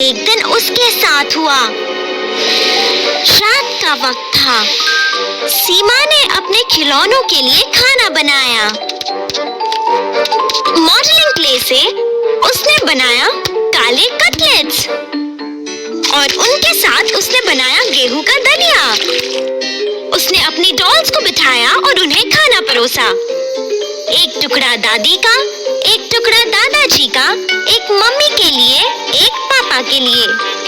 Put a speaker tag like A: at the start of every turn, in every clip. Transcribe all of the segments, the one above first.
A: एक दिन उसके साथ हुआ। रात का वक्त था। सीमा ने अपने खिलौनों के लिए खाना बनाया। मॉडलिंग क्ले से उसने बनाया काले कटलेट्स और उनके साथ उसने बनाया गेहूं का दलिया। उसने अपनी डॉल्स को बिठाया और उन्हें खाना परोसा। एक टुकड़ा दादी का, एक टुकड़ा दादाजी का, एक मम्मी के लिए, एक पापा के लिए।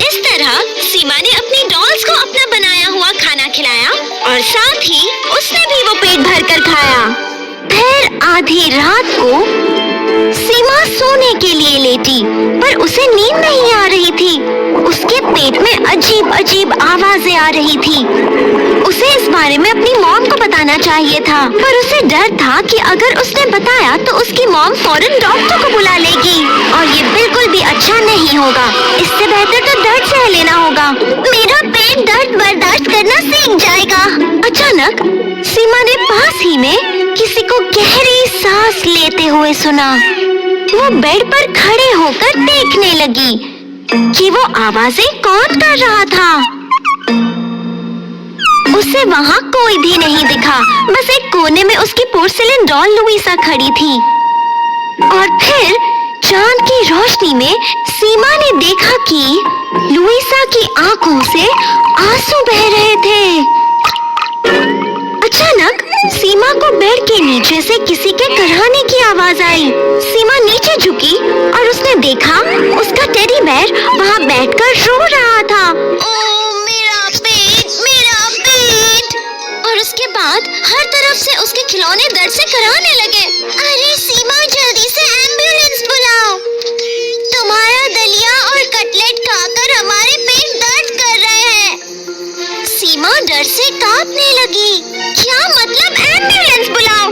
A: इस तरह सीमा ने अपनी डॉल्स को अपना बनाया हुआ खाना खिलाया और साथ ही उसने भी वो पेट भर कर खाया। फिर आधी रात को सीमा सोने के लिए लेटी, पर उसे नींद नहीं आ रही थी। उसके पेट में अजीब अजीब आवाजें आ रही थी। उसे इस बारे में अपनी मॉम को बताना चाहिए था, पर उसे डर था कि अगर उसने बताया तो उसकी मॉम फौरन डॉक्टर को बुला लेगी और ये बिल्कुल भी अच्छा नहीं होगा। इससे बेहतर तो दर्द सह लेना होगा। मेरा पेट दर्द बर्दाश्त करना सीख जाएगा। अचानक सीमा ने पास ही में किसी को गहरी सांस लेते हुए सुना। वो बेड पर खड़े होकर देखने लगी कि वो आवाजें कौन कर रहा था। उसे वहाँ कोई भी नहीं दिखा, बस एक कोने में उसकी पोर्सिलेन डॉल लुइसा खड़ी थी। और फिर चांद की रोशनी में सीमा ने देखा कि लुइसा की आंखों से आंसू बह रहे थे। अचानक सीमा को बेड के नीचे से किसी के कराहने की आवाज आई। सीमा नीचे झुकी और उसने देखा उसका टेडी बेयर वहाँ बैठकर रो रहा था। ओ मेरा पेट, मेरा पेट। और उसके बाद हर तरफ से उसके खिलौने दर्द से कराहने लगे। अरे सीमा, जल्दी से एम्बुलेंस बुलाओ। तुम्हारा दलिया और कटलेट खाकर हमारे पेट दर्द कर रहे हैं। सीमा डर से कांपने लगी। क्या मतलब एम्बुलेंस बुलाओ?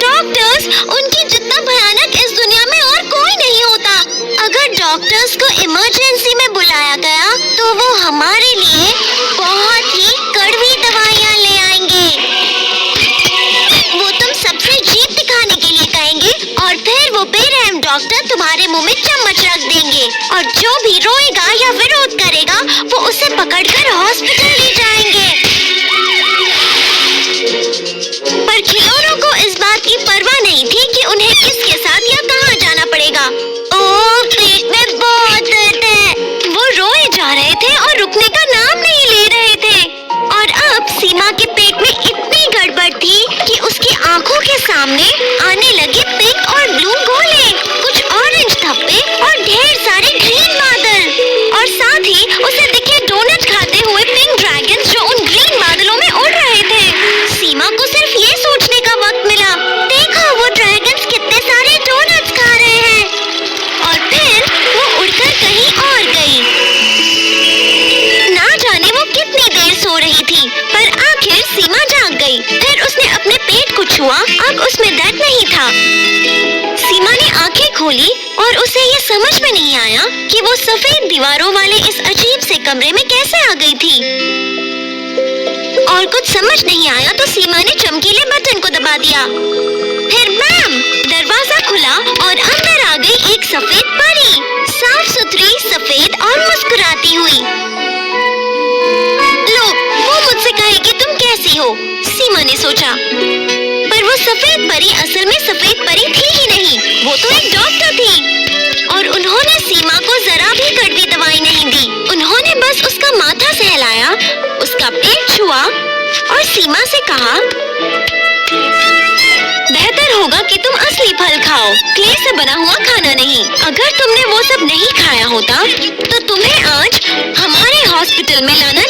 A: डॉक्टर्स उनकी जितना भयानक इस दुनिया में और कोई नहीं होता। अगर डॉक्टर्स को इमरजेंसी में बुलाया गया तो वो हमारे लिए बहुत ही कड़वी दवाइयाँ ले आएंगे। वो तुम सबसे जीत दिखाने के लिए कहेंगे और फिर वो बेरहम डॉक्टर तुम्हारे मुंह में चम्मच रख देंगे और जो भी रोएगा या विरोध करेगा वो उसे पकड़कर हॉस्पिटल ले जाएंगे। पर खिलौनों को इस बात की परवाह नहीं थी कि उन्हें किसके साथ या कहाँ जाना पड़ेगा। ओह, पेट में बहुत दर्द है। वो रोए जा रहे थे और रुकने का नाम नहीं ले रहे थे। और अब सीमा के पेट में इतनी गड़बड़ थी कि उसकी आंखों के सामने आने लगे पिंक और ब्लू गोले, कुछ ऑरेंज धब्बे और ढेर सारे ग्रीन बादल। और साथ ही उसे दिखे डोनट खाते हुए पिंक ड्रैगन्स जो उन ग्रीन बादलों में उड़ रहे थे। सीमा को सिर्फ ये सोचने का वक्त मिला, देखो वो ड्रैगन्स कितने सारे डोनट्स खा रहे हैं। और फिर वो उड़कर कहीं और गई। ना जाने वो कितनी देर सो रही थी, पर आखिर सीमा जाग गई। फिर उसने अपने पेट को छुआ, अब उसमें दर्द नहीं था। सीमा ने आंखें खोली और उसे ये समझ में नहीं आया कि वो सफेद दीवारों वाले इस अजीब से कमरे में कैसे आ गई थी। और कुछ समझ नहीं आया तो सीमा ने चमकीले बटन को दबा दिया। फिर बैम, दरवाजा खुला और अंदर आ गई एक सफेद परी, साफ सुथरी, सफेद और मुस्कुराती हुई। लो, वो मुझसे कहेगी तुम कैसी हो, सीमा ने सोचा। पर वो सफेद परी असल में सफेद परी थी ही नहीं, वो तो एक डॉक्टर थी। और उन्होंने सीमा को जरा भी कड़वी दवाई नहीं दी। उन्होंने बस उसका माथा सहलाया, उसका पेट छुआ और सीमा से कहा, बेहतर होगा कि तुम असली फल खाओ, क्ले से बना हुआ खाना नहीं। अगर तुमने वो सब नहीं खाया होता तो तुम्हें आज हमारे हॉस्पिटल में लाना